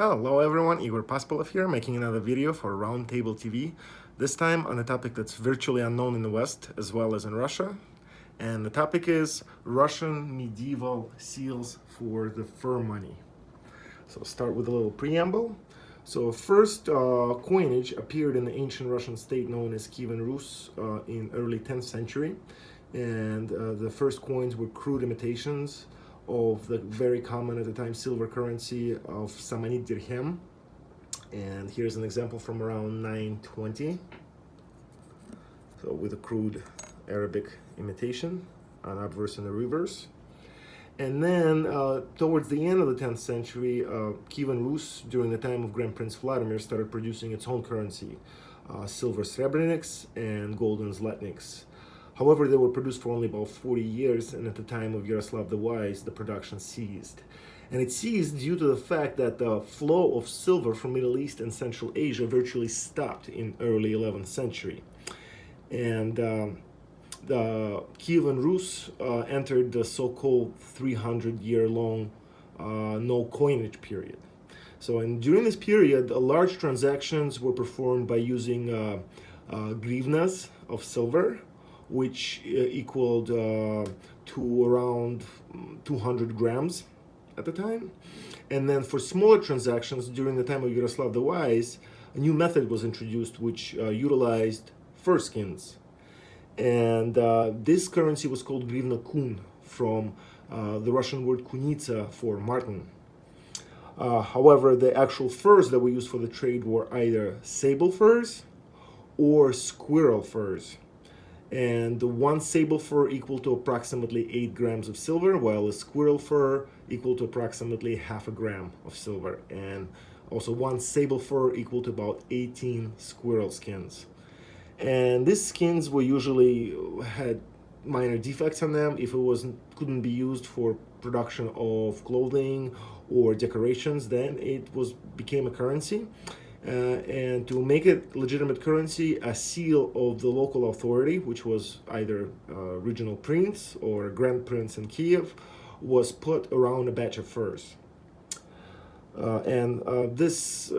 Hello everyone, Igor Paspalov here, making another video for Roundtable TV, this time on a topic that's virtually unknown in the West as well as in Russia. And the topic is Russian medieval seals for the fur money. So start with a little preamble. So first coinage appeared in the ancient Russian state known as Kievan Rus in early 10th century. And the first coins were crude imitations of the very common at the time silver currency of Samanid dirhem. And here's an example from around 920. So with a crude Arabic imitation, an obverse and a reverse. And then towards the end of the 10th century, Kievan Rus, during the time of Grand Prince Vladimir, started producing its own currency, silver srebreniks and golden zlatniks. However, they were produced for only about 40 years, and at the time of Yaroslav the Wise, the production ceased. And it ceased due to the fact that the flow of silver from Middle East and Central Asia virtually stopped in early 11th century. And the Kievan Rus entered the so-called 300-year-long no coinage period. So during this period, large transactions were performed by using grivnas of silver, which equaled to around 200 grams at the time. And then for smaller transactions during the time of Yaroslav the Wise, a new method was introduced which utilized fur skins. And this currency was called grivna kun, from the Russian word kunitsa for marten. However, the actual furs that were used for the trade were either sable furs or squirrel furs. And one sable fur equal to approximately 8 grams of silver, while a squirrel fur equal to approximately half a gram of silver. And also one sable fur equal to about 18 squirrel skins. And these skins were usually had minor defects on them if it couldn't be used for production of clothing or decorations. Then it became a currency. And to make it legitimate currency, a seal of the local authority, which was either regional prince or grand prince in Kiev, was put around a batch of furs. This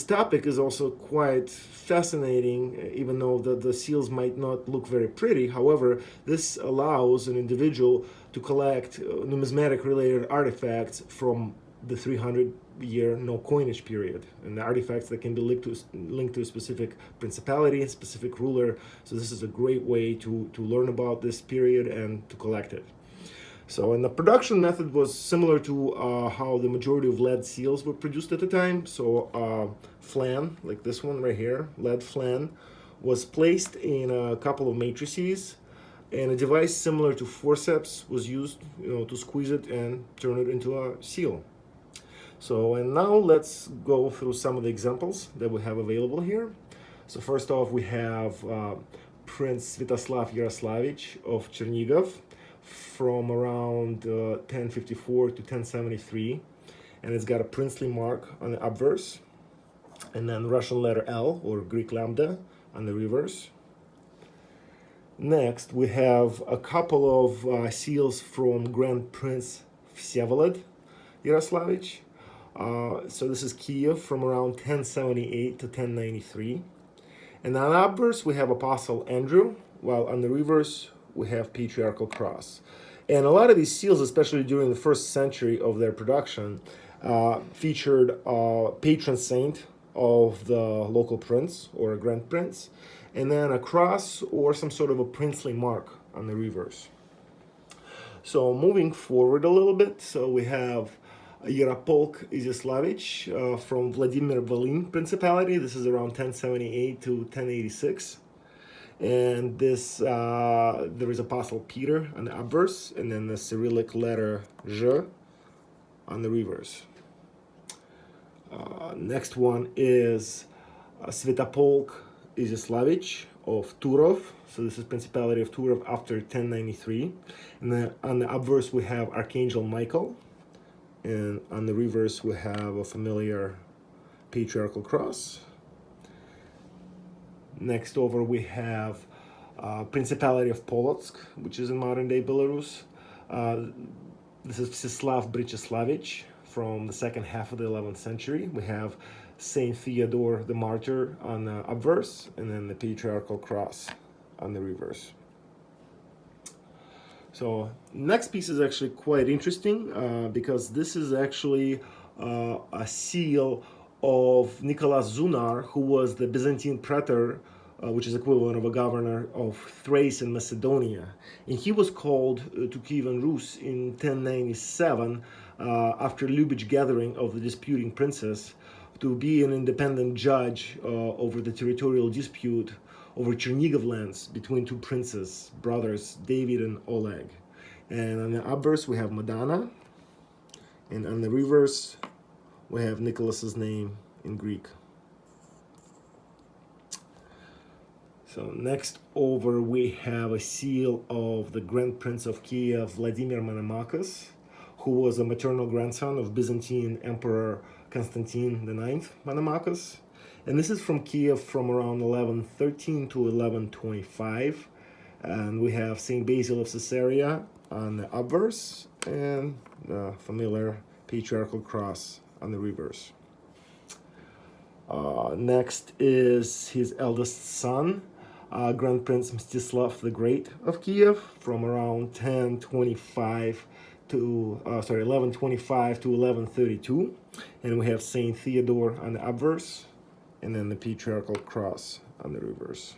topic is also quite fascinating, even though the seals might not look very pretty. However, this allows an individual to collect numismatic related artifacts from the 300-year no coinage period, and the artifacts that can be linked to a specific principality, a specific ruler. So this is a great way to learn about this period and to collect it. So, and the production method was similar to how the majority of lead seals were produced at the time. So flan, like this one right here, lead flan, was placed in a couple of matrices, and a device similar to forceps was used, to squeeze it and turn it into a seal. So, and now let's go through some of the examples that we have available here. So first off, we have Prince Sviatoslav Yaroslavich of Chernigov from around 1054 to 1073. And it's got a princely mark on the obverse, and then Russian letter L, or Greek lambda, on the reverse. Next, we have a couple of seals from Grand Prince Vsevolod Yaroslavich. So this is Kiev from around 1078 to 1093. And on the obverse, we have Apostle Andrew, while on the reverse, we have Patriarchal Cross. And a lot of these seals, especially during the first century of their production, featured a patron saint of the local prince or a grand prince, and then a cross or some sort of a princely mark on the reverse. So moving forward a little bit, so we have Yaropolk Izyaslavich from Vladimir Volyn Principality. This is around 1078 to 1086. And this, there is Apostle Peter on the obverse, and then the Cyrillic letter Zh on the reverse. Next one is Sviatopolk Izyaslavich of Turov. So this is Principality of Turov after 1093. And then on the obverse we have Archangel Michael. And on the reverse, we have a familiar Patriarchal Cross. Next over, we have Principality of Polotsk, which is in modern-day Belarus. This is Mstislav Brecheslavich from the second half of the 11th century. We have Saint Theodore the Martyr on the obverse, and then the patriarchal cross on the reverse. So next piece is actually quite interesting because this is actually a seal of Nicholas Zunar, who was the Byzantine praetor, which is equivalent of a governor of Thrace and Macedonia. And he was called to Kievan Rus in 1097 after Lubitsch gathering of the disputing princes to be an independent judge over the territorial dispute over Chernigov lands between two princes, brothers David and Oleg. And on the obverse we have Madonna, and on the reverse we have Nicholas's name in Greek. So next over we have a seal of the Grand Prince of Kiev, Vladimir Monomachus, who was a maternal grandson of Byzantine Emperor Constantine IX Monomachus. And this is from Kiev from around 1113 to 1125. And we have Saint Basil of Caesarea on the obverse and the familiar patriarchal cross on the reverse. Next is his eldest son, Grand Prince Mstislav the Great of Kiev from around 1125 to 1132. And we have Saint Theodore on the obverse, and then the patriarchal cross on the reverse.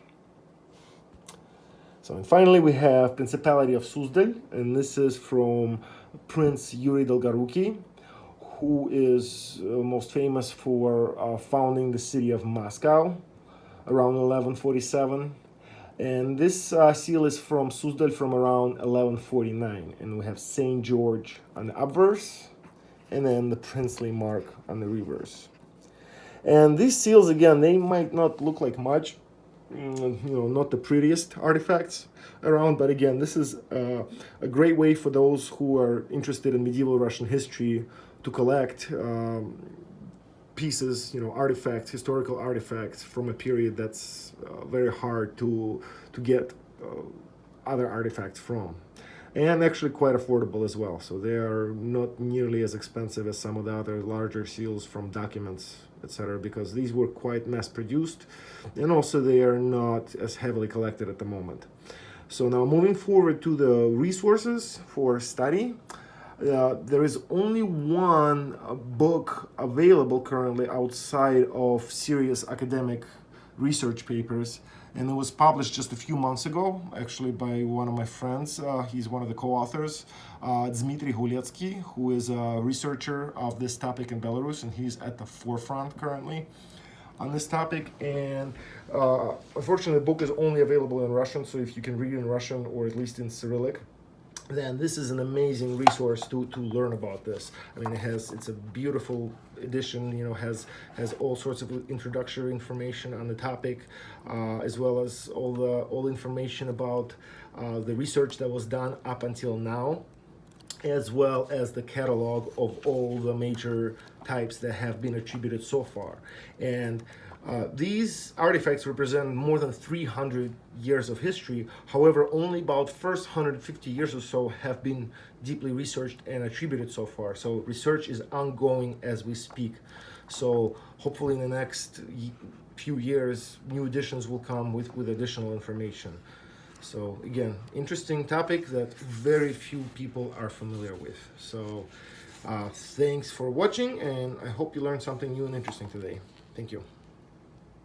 So, and finally we have Principality of Suzdal, and this is from Prince Yuri Dolgoruki, who is most famous for founding the city of Moscow around 1147. And this seal is from Suzdal from around 1149. And we have Saint George on the obverse, and then the princely mark on the reverse. And these seals, again, they might not look like much, not the prettiest artifacts around, but again, this is a great way for those who are interested in medieval Russian history to collect pieces, artifacts, historical artifacts from a period that's very hard to get other artifacts from. And actually quite affordable as well. So they are not nearly as expensive as some of the other larger seals from documents, etc., because these were quite mass-produced, and also they are not as heavily collected at the moment. So now moving forward to the resources for study, there is only one book available currently outside of serious academic research papers, and it was published just a few months ago, actually by one of my friends. He's one of the co-authors, Dmitry Guletsky, who is a researcher of this topic in Belarus, and he's at the forefront currently on this topic. And unfortunately, the book is only available in Russian, so if you can read in Russian or at least in Cyrillic, then this is an amazing resource to learn about this. I mean, it's a beautiful edition, has all sorts of introductory information on the topic, as well as all information about the research that was done up until now, as well as the catalog of all the major types that have been attributed so far. And these artifacts represent more than 300 years of history. However, only about first 150 years or so have been deeply researched and attributed so far. So research is ongoing as we speak. So hopefully in the next few years, new editions will come with additional information. So again, interesting topic that very few people are familiar with. So thanks for watching, and I hope you learned something new and interesting today. Thank you.